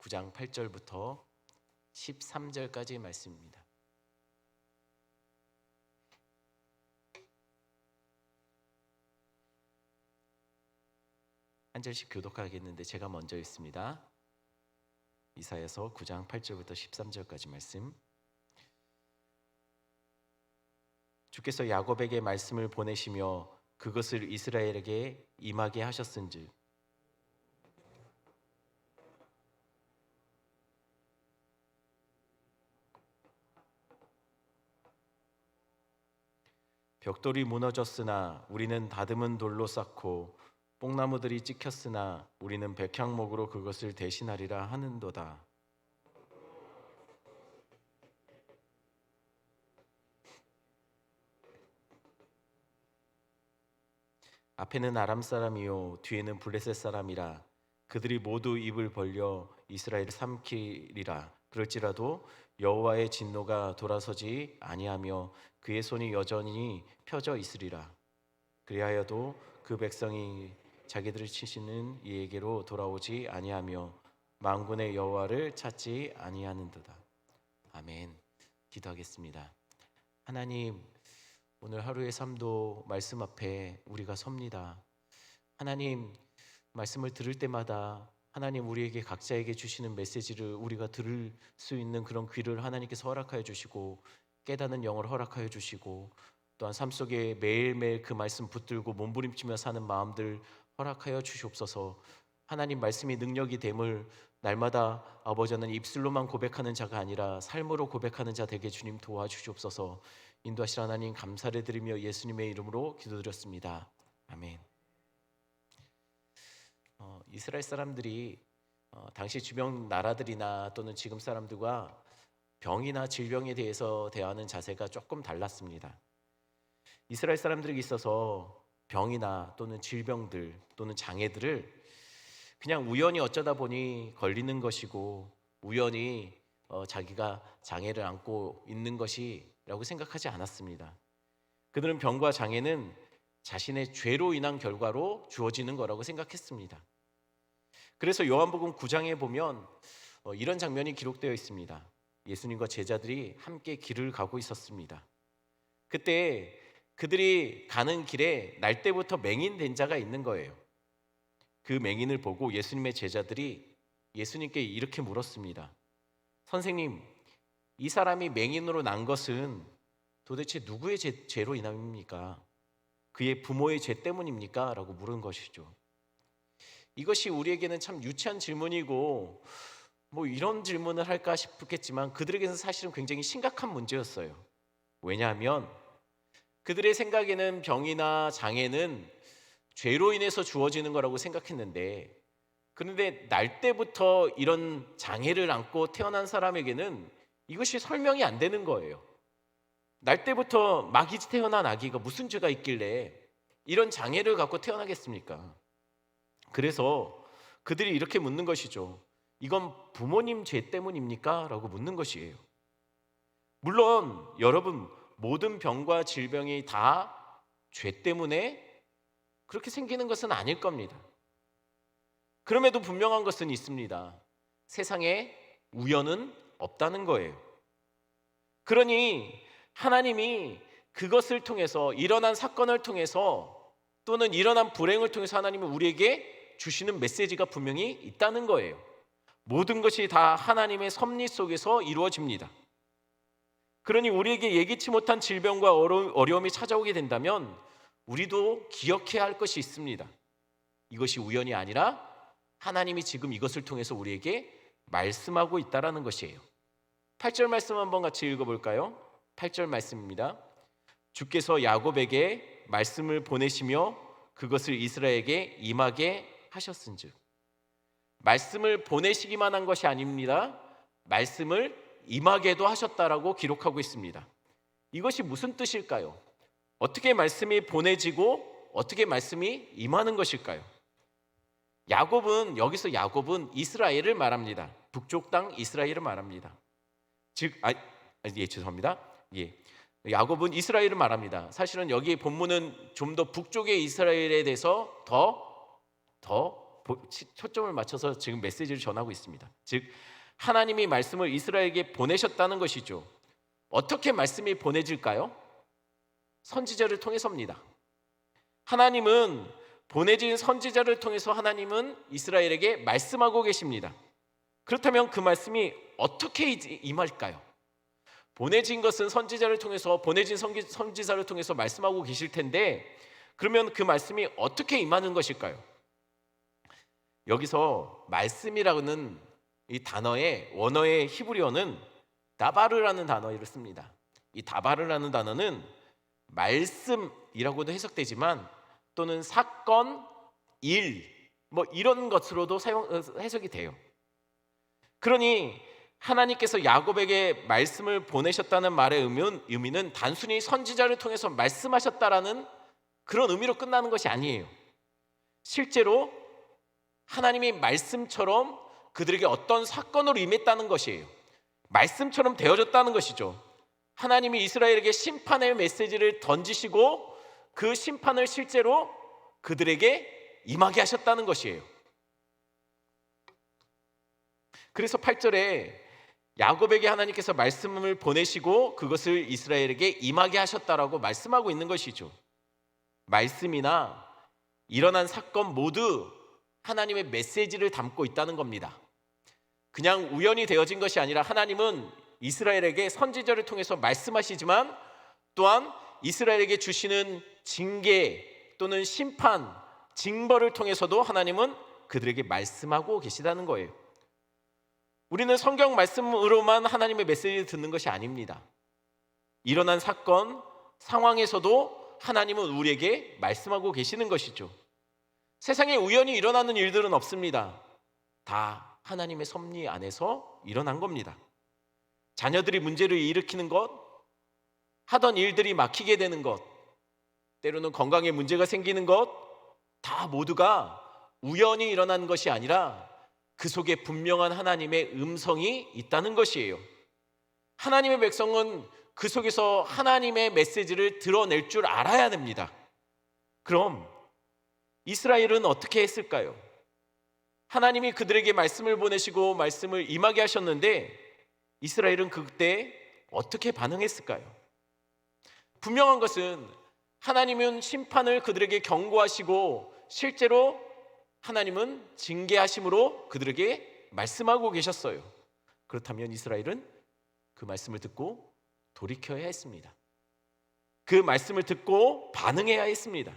9장 8절부터 13절까지의 말씀입니다. 한 절씩 교독하겠는데 제가 먼저 읽습니다. 이사야서 9장 8절부터 13절까지 말씀. 주께서 야곱에게 말씀을 보내시며 그것을 이스라엘에게 임하게 하셨은즉 벽돌이 무너졌으나 우리는 다듬은 돌로 쌓고 뽕나무들이 찍혔으나 우리는 백향목으로 그것을 대신하리라 하는도다. 앞에는 아람 사람이요 뒤에는 블레셋 사람이라 그들이 모두 입을 벌려 이스라엘을 삼키리라. 그럴지라도 여호와의 진노가 돌아서지 아니하며 그의 손이 여전히 펴져 있으리라. 그리하여도 그 백성이 자기들을 치시는 이에게로 돌아오지 아니하며 만군의 여호와를 찾지 아니하는도다. 아멘. 기도하겠습니다. 하나님, 오늘 하루의 삶도 말씀 앞에 우리가 섭니다. 하나님, 말씀을 들을 때마다 하나님 우리에게 각자에게 주시는 메시지를 우리가 들을 수 있는 그런 귀를 하나님께서 허락하여 주시고 깨닫는 영을 허락하여 주시고 또한 삶 속에 매일매일 그 말씀 붙들고 몸부림치며 사는 마음들 허락하여 주시옵소서. 하나님 말씀이 능력이 됨을 날마다 아버지는 입술로만 고백하는 자가 아니라 삶으로 고백하는 자 되게 주님 도와주시옵소서. 인도하시라 하나님 감사를 드리며 예수님의 이름으로 기도드렸습니다. 아멘. 이스라엘 사람들이 당시 주변 나라들이나 또는 지금 사람들과 병이나 질병에 대해서 대하는 자세가 조금 달랐습니다. 이스라엘 사람들에게 있어서 병이나 또는 질병들 또는 장애들을 그냥 우연히 어쩌다 보니 걸리는 것이고 우연히 자기가 장애를 안고 있는 것이라고 생각하지 않았습니다. 그들은 병과 장애는 자신의 죄로 인한 결과로 주어지는 거라고 생각했습니다. 그래서 요한복음 9장에 보면 이런 장면이 기록되어 있습니다. 예수님과 제자들이 함께 길을 가고 있었습니다. 그때 그들이 가는 길에 날 때부터 맹인된 자가 있는 거예요. 그 맹인을 보고 예수님의 제자들이 예수님께 이렇게 물었습니다. 선생님, 이 사람이 맹인으로 난 것은 도대체 누구의 죄로 인함입니까? 그의 부모의 죄 때문입니까? 라고 물은 것이죠. 이것이 우리에게는 참 유치한 질문이고 뭐 이런 질문을 할까 싶겠지만 그들에게는 사실은 굉장히 심각한 문제였어요. 왜냐하면 그들의 생각에는 병이나 장애는 죄로 인해서 주어지는 거라고 생각했는데, 그런데 날 때부터 이런 장애를 안고 태어난 사람에게는 이것이 설명이 안 되는 거예요. 날 때부터 막이 태어난 아기가 무슨 죄가 있길래 이런 장애를 갖고 태어나겠습니까? 그래서 그들이 이렇게 묻는 것이죠. 이건 부모님 죄 때문입니까? 라고 묻는 것이에요. 물론 여러분, 모든 병과 질병이 다 죄 때문에 그렇게 생기는 것은 아닐 겁니다. 그럼에도 분명한 것은 있습니다. 세상에 우연은 없다는 거예요. 그러니 하나님이 그것을 통해서, 일어난 사건을 통해서 또는 일어난 불행을 통해서 하나님은 우리에게 주시는 메시지가 분명히 있다는 거예요. 모든 것이 다 하나님의 섭리 속에서 이루어집니다. 그러니 우리에게 예기치 못한 질병과 어려움이 찾아오게 된다면 우리도 기억해야 할 것이 있습니다. 이것이 우연이 아니라 하나님이 지금 이것을 통해서 우리에게 말씀하고 있다는 것이에요. 8절 말씀 한번 같이 읽어볼까요? 8절 말씀입니다. 주께서 야곱에게 말씀을 보내시며 그것을 이스라엘에게 임하게 하셨은즉. 말씀을 보내시기만 한 것이 아닙니다. 말씀을 임하게도 하셨다라고 기록하고 있습니다. 이것이 무슨 뜻일까요? 어떻게 말씀이 보내지고 어떻게 말씀이 임하는 것일까요? 여기서 야곱은 이스라엘을 말합니다. 북쪽 땅 이스라엘을 말합니다. 죄송합니다. 야곱은 이스라엘을 말합니다. 사실은 여기 본문은 좀 더 북쪽의 이스라엘에 대해서 더 초점을 맞춰서 지금 메시지를 전하고 있습니다. 즉 하나님이 말씀을 이스라엘에게 보내셨다는 것이죠. 어떻게 말씀이 보내질까요? 선지자를 통해서입니다. 하나님은 보내진 선지자를 통해서 하나님은 이스라엘에게 말씀하고 계십니다. 그렇다면 그 말씀이 어떻게 임할까요? 보내진 것은 선지자를 통해서 보내진 선지자를 통해서 말씀하고 계실 텐데 그러면 그 말씀이 어떻게 임하는 것일까요? 여기서 말씀이라는 이 단어의 원어의 히브리어는 다바르라는 단어를 씁니다. 이 다바르라는 단어는 말씀이라고도 해석되지만 또는 사건, 일, 이런 것으로도 해석이 돼요. 그러니 하나님께서 야곱에게 말씀을 보내셨다는 말의 의미는 단순히 선지자를 통해서 말씀하셨다라는 그런 의미로 끝나는 것이 아니에요. 실제로 하나님이 말씀처럼 그들에게 어떤 사건으로 임했다는 것이에요. 말씀처럼 되어졌다는 것이죠. 하나님이 이스라엘에게 심판의 메시지를 던지시고 그 심판을 실제로 그들에게 임하게 하셨다는 것이에요. 그래서 8절에 야곱에게 하나님께서 말씀을 보내시고 그것을 이스라엘에게 임하게 하셨다라고 말씀하고 있는 것이죠. 말씀이나 일어난 사건 모두 하나님의 메시지를 담고 있다는 겁니다. 그냥 우연히 되어진 것이 아니라 하나님은 이스라엘에게 선지자를 통해서 말씀하시지만 또한 이스라엘에게 주시는 징계 또는 심판, 징벌을 통해서도 하나님은 그들에게 말씀하고 계시다는 거예요. 우리는 성경 말씀으로만 하나님의 메시지를 듣는 것이 아닙니다. 일어난 사건, 상황에서도 하나님은 우리에게 말씀하고 계시는 것이죠. 세상에 우연히 일어나는 일들은 없습니다. 다 하나님의 섭리 안에서 일어난 겁니다. 자녀들이 문제를 일으키는 것, 하던 일들이 막히게 되는 것, 때로는 건강에 문제가 생기는 것, 다 모두가 우연히 일어난 것이 아니라 그 속에 분명한 하나님의 음성이 있다는 것이에요. 하나님의 백성은 그 속에서 하나님의 메시지를 드러낼 줄 알아야 됩니다. 그럼 이스라엘은 어떻게 했을까요? 하나님이 그들에게 말씀을 보내시고 말씀을 임하게 하셨는데 이스라엘은 그때 어떻게 반응했을까요? 분명한 것은 하나님은 심판을 그들에게 경고하시고 실제로 하나님은 징계하심으로 그들에게 말씀하고 계셨어요. 그렇다면 이스라엘은 그 말씀을 듣고 돌이켜야 했습니다. 그 말씀을 듣고 반응해야 했습니다.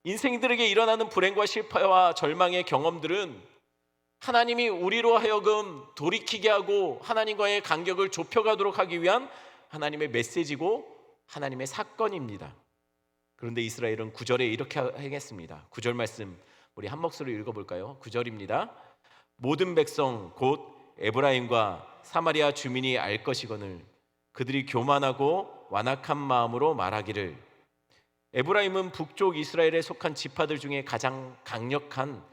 인생들에게 일어나는 불행과 실패와 절망의 경험들은 하나님이 우리로 하여금 돌이키게 하고 하나님과의 간격을 좁혀가도록 하기 위한 하나님의 메시지고 하나님의 사건입니다. 그런데 이스라엘은 9절에 이렇게 행했습니다. 9절 말씀 우리 한 목소리로 읽어볼까요? 9절입니다. 모든 백성 곧 에브라임과 사마리아 주민이 알 것이거늘 그들이 교만하고 완악한 마음으로 말하기를. 에브라임은 북쪽 이스라엘에 속한 지파들 중에 가장 강력한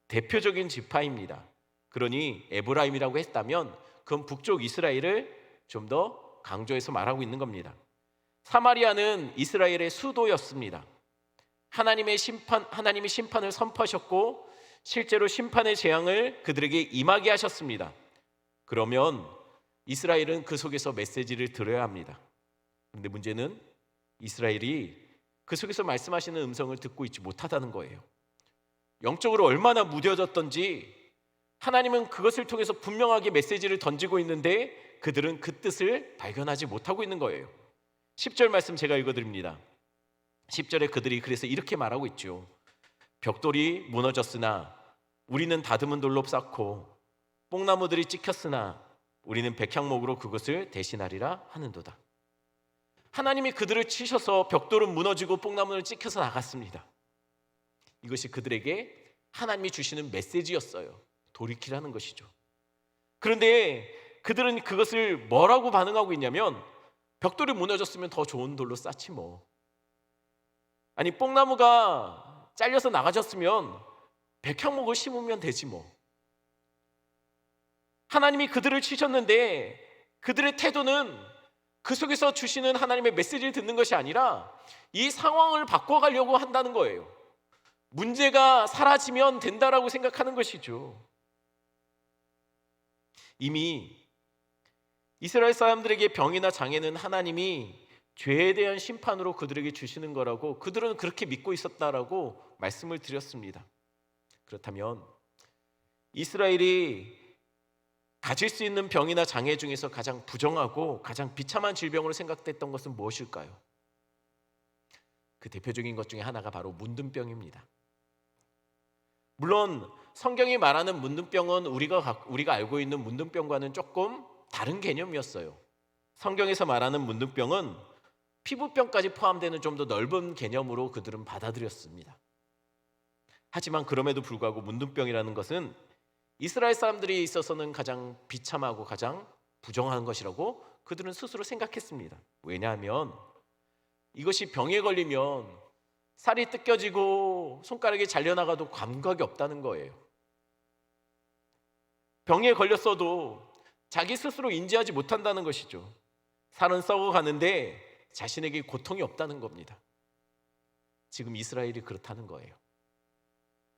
대표적인 지파입니다. 그러니 에브라임이라고 했다면 그건 북쪽 이스라엘을 좀 더 강조해서 말하고 있는 겁니다. 사마리아는 이스라엘의 수도였습니다. 하나님이 심판을 선포하셨고 실제로 심판의 재앙을 그들에게 임하게 하셨습니다. 그러면 이스라엘은 그 속에서 메시지를 들어야 합니다. 그런데 문제는 이스라엘이 그 속에서 말씀하시는 음성을 듣고 있지 못하다는 거예요. 영적으로 얼마나 무뎌졌던지 하나님은 그것을 통해서 분명하게 메시지를 던지고 있는데 그들은 그 뜻을 발견하지 못하고 있는 거예요. 10절 말씀 제가 읽어드립니다. 10절에 그들이 그래서 이렇게 말하고 있죠. 벽돌이 무너졌으나 우리는 다듬은 돌로 쌓고 뽕나무들이 찍혔으나 우리는 백향목으로 그것을 대신하리라 하는도다. 하나님이 그들을 치셔서 벽돌은 무너지고 뽕나무는 찍혀서 나갔습니다. 이것이 그들에게 하나님이 주시는 메시지였어요. 돌이키라는 것이죠. 그런데 그들은 그것을 뭐라고 반응하고 있냐면 벽돌이 무너졌으면 더 좋은 돌로 쌓지 뭐. 아니 뽕나무가 잘려서 나가졌으면 백향목을 심으면 되지 뭐. 하나님이 그들을 치셨는데 그들의 태도는 그 속에서 주시는 하나님의 메시지를 듣는 것이 아니라 이 상황을 바꿔가려고 한다는 거예요. 문제가 사라지면 된다라고 생각하는 것이죠. 이미 이스라엘 사람들에게 병이나 장애는 하나님이 죄에 대한 심판으로 그들에게 주시는 거라고 그들은 그렇게 믿고 있었다라고 말씀을 드렸습니다. 그렇다면 이스라엘이 가질 수 있는 병이나 장애 중에서 가장 부정하고 가장 비참한 질병으로 생각됐던 것은 무엇일까요? 그 대표적인 것 중에 하나가 바로 문둥병입니다. 물론 성경이 말하는 문둥병은 우리가 알고 있는 문둥병과는 조금 다른 개념이었어요. 성경에서 말하는 문둥병은 피부병까지 포함되는 좀 더 넓은 개념으로 그들은 받아들였습니다. 하지만 그럼에도 불구하고 문둥병이라는 것은 이스라엘 사람들이 있어서는 가장 비참하고 가장 부정한 것이라고 그들은 스스로 생각했습니다. 왜냐하면 이것이 병에 걸리면 살이 뜯겨지고 손가락이 잘려나가도 감각이 없다는 거예요. 병에 걸렸어도 자기 스스로 인지하지 못한다는 것이죠. 살은 썩어가는데 자신에게 고통이 없다는 겁니다. 지금 이스라엘이 그렇다는 거예요.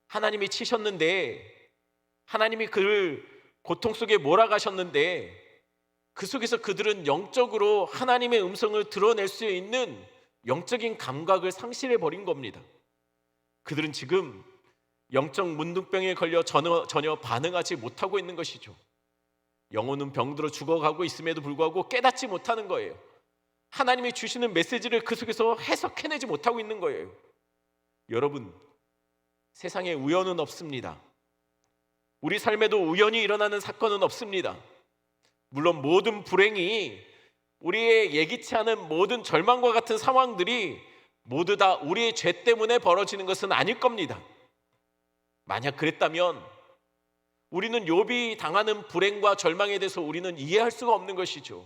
하나님이 치셨는데, 하나님이 그를 고통 속에 몰아가셨는데, 그 속에서 그들은 영적으로 하나님의 음성을 드러낼 수 있는 영적인 감각을 상실해 버린 겁니다. 그들은 지금 영적 문둥병에 걸려 전혀 반응하지 못하고 있는 것이죠. 영혼은 병들어 죽어가고 있음에도 불구하고 깨닫지 못하는 거예요. 하나님이 주시는 메시지를 그 속에서 해석해내지 못하고 있는 거예요. 여러분, 세상에 우연은 없습니다. 우리 삶에도 우연히 일어나는 사건은 없습니다. 물론 모든 불행이, 우리의 예기치 않은 모든 절망과 같은 상황들이 모두 다 우리의 죄 때문에 벌어지는 것은 아닐 겁니다. 만약 그랬다면 우리는 욥이 당하는 불행과 절망에 대해서 우리는 이해할 수가 없는 것이죠.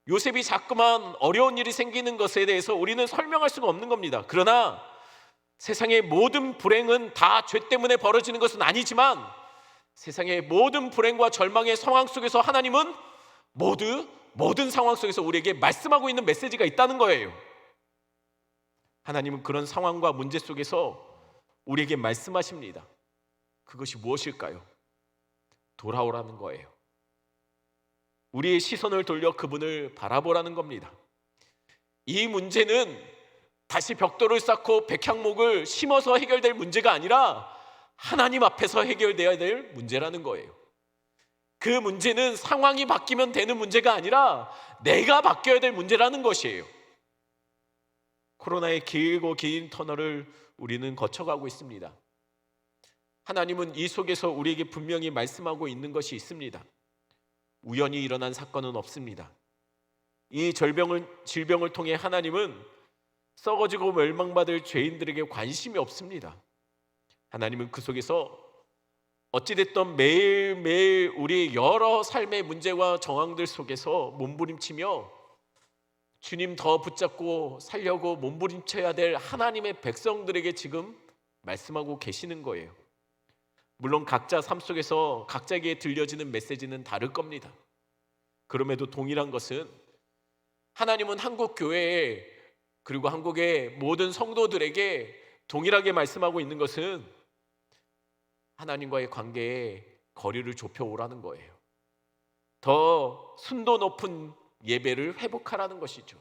요셉이 자꾸만 어려운 일이 생기는 것에 대해서 우리는 설명할 수가 없는 겁니다. 그러나 세상의 모든 불행은 다 죄 때문에 벌어지는 것은 아니지만 세상의 모든 불행과 절망의 상황 속에서 하나님은 모든 상황 속에서 우리에게 말씀하고 있는 메시지가 있다는 거예요. 하나님은 그런 상황과 문제 속에서 우리에게 말씀하십니다. 그것이 무엇일까요? 돌아오라는 거예요. 우리의 시선을 돌려 그분을 바라보라는 겁니다. 이 문제는 다시 벽돌을 쌓고 백향목을 심어서 해결될 문제가 아니라 하나님 앞에서 해결돼야 될 문제라는 거예요. 그 문제는 상황이 바뀌면 되는 문제가 아니라 내가 바뀌어야 될 문제라는 것이에요. 코로나의 길고 긴 터널을 우리는 거쳐가고 있습니다. 하나님은 이 속에서 우리에게 분명히 말씀하고 있는 것이 있습니다. 우연히 일어난 사건은 없습니다. 이 질병을 통해 하나님은 썩어지고 멸망받을 죄인들에게 관심이 없습니다. 하나님은 그 속에서 어찌됐든 매일매일 우리의 여러 삶의 문제와 정황들 속에서 몸부림치며 주님 더 붙잡고 살려고 몸부림쳐야 될 하나님의 백성들에게 지금 말씀하고 계시는 거예요. 물론 각자 삶 속에서 각자에게 들려지는 메시지는 다를 겁니다. 그럼에도 동일한 것은 하나님은 한국 교회에 그리고 한국의 모든 성도들에게 동일하게 말씀하고 있는 것은 하나님과의 관계에 거리를 좁혀오라는 거예요. 더 순도 높은 예배를 회복하라는 것이죠.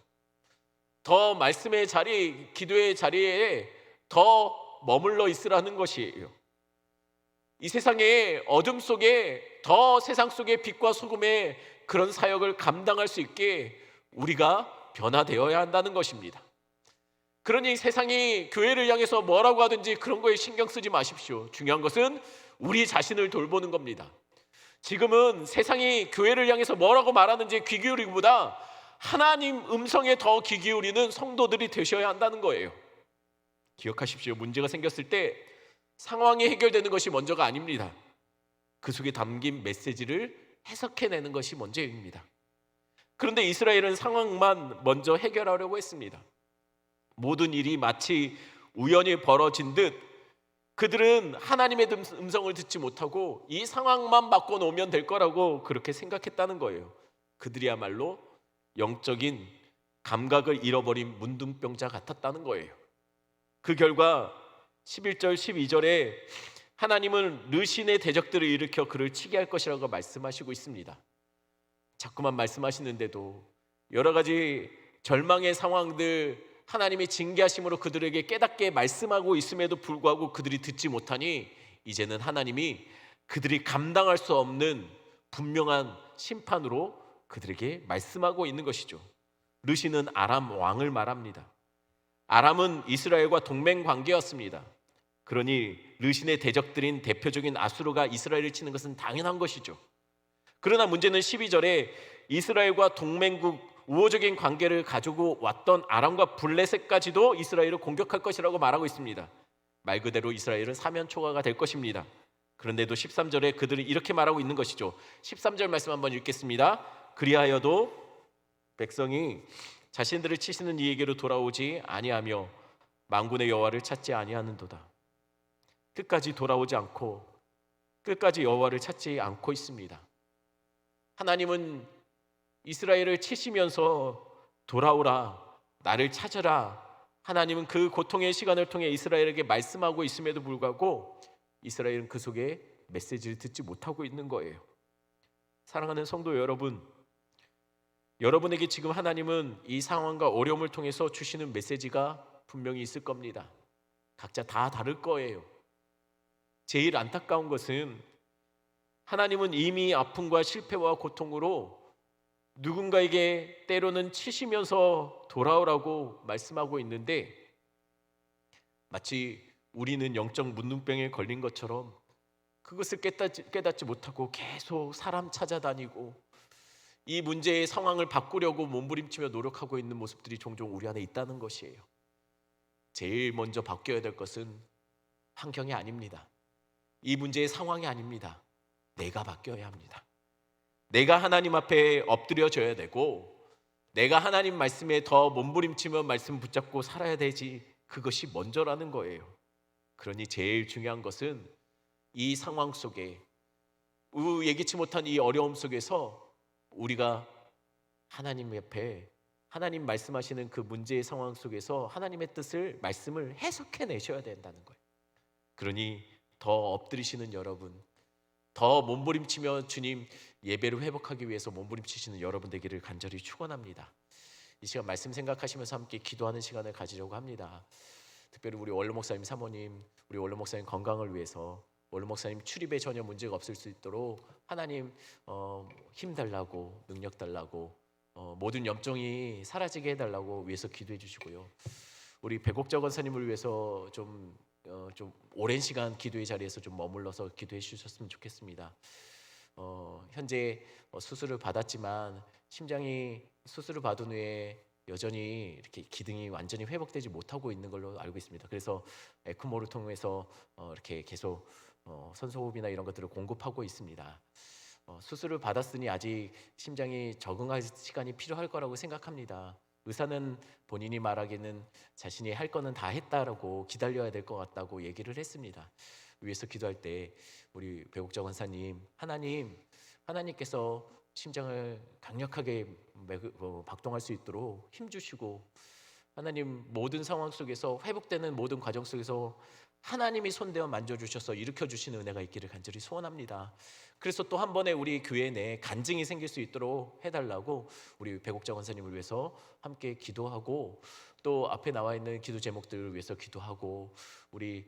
더 말씀의 자리, 기도의 자리에 더 머물러 있으라는 것이에요. 이 세상의 어둠 속에 더 세상 속의 빛과 소금의 그런 사역을 감당할 수 있게 우리가 변화되어야 한다는 것입니다. 그러니 세상이 교회를 향해서 뭐라고 하든지 그런 거에 신경 쓰지 마십시오. 중요한 것은 우리 자신을 돌보는 겁니다. 지금은 세상이 교회를 향해서 뭐라고 말하는지 귀 기울이기보다 하나님 음성에 더 귀 기울이는 성도들이 되셔야 한다는 거예요. 기억하십시오. 문제가 생겼을 때 상황이 해결되는 것이 먼저가 아닙니다. 그 속에 담긴 메시지를 해석해내는 것이 먼저입니다. 그런데 이스라엘은 상황만 먼저 해결하려고 했습니다. 모든 일이 마치 우연히 벌어진 듯 그들은 하나님의 음성을 듣지 못하고 이 상황만 바꿔놓으면 될 거라고 그렇게 생각했다는 거예요. 그들이야말로 영적인 감각을 잃어버린 문둥병자 같았다는 거예요. 그 결과 11절 12절에 하나님은 르신의 대적들을 일으켜 그를 치게 할 것이라고 말씀하시고 있습니다. 자꾸만 말씀하시는데도 여러 가지 절망의 상황들, 하나님의 징계하심으로 그들에게 깨닫게 말씀하고 있음에도 불구하고 그들이 듣지 못하니 이제는 하나님이 그들이 감당할 수 없는 분명한 심판으로 그들에게 말씀하고 있는 것이죠. 르신은 아람 왕을 말합니다. 아람은 이스라엘과 동맹 관계였습니다. 그러니 르신의 대적들인 대표적인 아수르가 이스라엘을 치는 것은 당연한 것이죠. 그러나 문제는 12절에 이스라엘과 동맹국 우호적인 관계를 가지고 왔던 아람과 블레셋까지도 이스라엘을 공격할 것이라고 말하고 있습니다. 말 그대로 이스라엘은 사면초가가 될 것입니다. 그런데도 13절에 그들이 이렇게 말하고 있는 것이죠. 13절 말씀 한번 읽겠습니다. 그리하여도 백성이 자신들을 치시는 이에게로 돌아오지 아니하며 만군의 여호와를 찾지 아니하는도다. 끝까지 돌아오지 않고 끝까지 여호와를 찾지 않고 있습니다. 하나님은 이스라엘을 치시면서 돌아오라, 나를 찾아라. 하나님은 그 고통의 시간을 통해 이스라엘에게 말씀하고 있음에도 불구하고 이스라엘은 그 속에 메시지를 듣지 못하고 있는 거예요. 사랑하는 성도 여러분, 여러분에게 지금 하나님은 이 상황과 어려움을 통해서 주시는 메시지가 분명히 있을 겁니다. 각자 다 다를 거예요. 제일 안타까운 것은 하나님은 이미 아픔과 실패와 고통으로 누군가에게 때로는 치시면서 돌아오라고 말씀하고 있는데 마치 우리는 영적 문둥병에 걸린 것처럼 그것을 깨닫지 못하고 계속 사람 찾아다니고 이 문제의 상황을 바꾸려고 몸부림치며 노력하고 있는 모습들이 종종 우리 안에 있다는 것이에요. 제일 먼저 바뀌어야 될 것은 환경이 아닙니다. 이 문제의 상황이 아닙니다. 내가 바뀌어야 합니다. 내가 하나님 앞에 엎드려져야 되고 내가 하나님 말씀에 더 몸부림치며 말씀 붙잡고 살아야 되지, 그것이 먼저라는 거예요. 그러니 제일 중요한 것은 이 상황 속에 예기치 못한 이 어려움 속에서 우리가 하나님 옆에 하나님 말씀하시는 그 문제의 상황 속에서 하나님의 뜻을 말씀을 해석해 내셔야 된다는 거예요. 그러니 더 엎드리시는 여러분, 더 몸부림치며 주님 예배를 회복하기 위해서 몸부림치시는 여러분 되기를 간절히 축원합니다. 이 시간 말씀 생각하시면서 함께 기도하는 시간을 가지려고 합니다. 특별히 우리 원로 목사님 사모님, 우리 원로 목사님 건강을 위해서 원로 목사님 출입에 전혀 문제가 없을 수 있도록 하나님 힘 달라고, 능력 달라고, 모든 염증이 사라지게 해달라고 위해서 기도해 주시고요. 우리 백옥자 권사님을 위해서 좀 오랜 시간 기도의 자리에서 좀 머물러서 기도해 주셨으면 좋겠습니다. 현재 수술을 받았지만 심장이 수술을 받은 후에 여전히 이렇게 기능이 완전히 회복되지 못하고 있는 걸로 알고 있습니다. 그래서 에크모를 통해서 이렇게 계속 산소호흡이나 이런 것들을 공급하고 있습니다. 수술을 받았으니 아직 심장이 적응할 시간이 필요할 거라고 생각합니다. 의사는 본인이 말하기는 자신이 할 거는 다 했다라고 기다려야 될 것 같다고 얘기를 했습니다. 위에서 기도할 때 우리 배국자 권사님, 하나님께서 심장을 강력하게 박동할 수 있도록 힘 주시고, 하나님 모든 상황 속에서 회복되는 모든 과정 속에서 하나님이 손대어 만져주셔서 일으켜주시는 은혜가 있기를 간절히 소원합니다. 그래서 또 한 번에 우리 교회 내에 간증이 생길 수 있도록 해달라고 우리 배국자 권사님을 위해서 함께 기도하고, 또 앞에 나와 있는 기도 제목들을 위해서 기도하고, 우리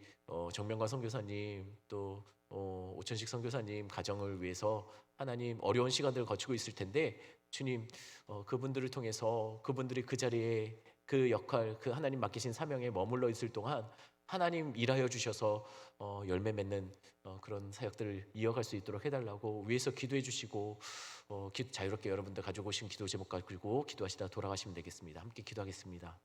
정명관 선교사님, 또 오천식 선교사님 가정을 위해서 하나님 어려운 시간들을 거치고 있을 텐데 주님 그분들을 통해서 그분들이 그 자리에 그 역할, 그 하나님 맡기신 사명에 머물러 있을 동안 하나님 일하여 주셔서 열매 맺는 그런 사역들을 이어갈 수 있도록 해달라고 위에서 기도해 주시고, 자유롭게 여러분들 가지고 오신 기도 제목 가지고 기도하시다 돌아가시면 되겠습니다. 함께 기도하겠습니다.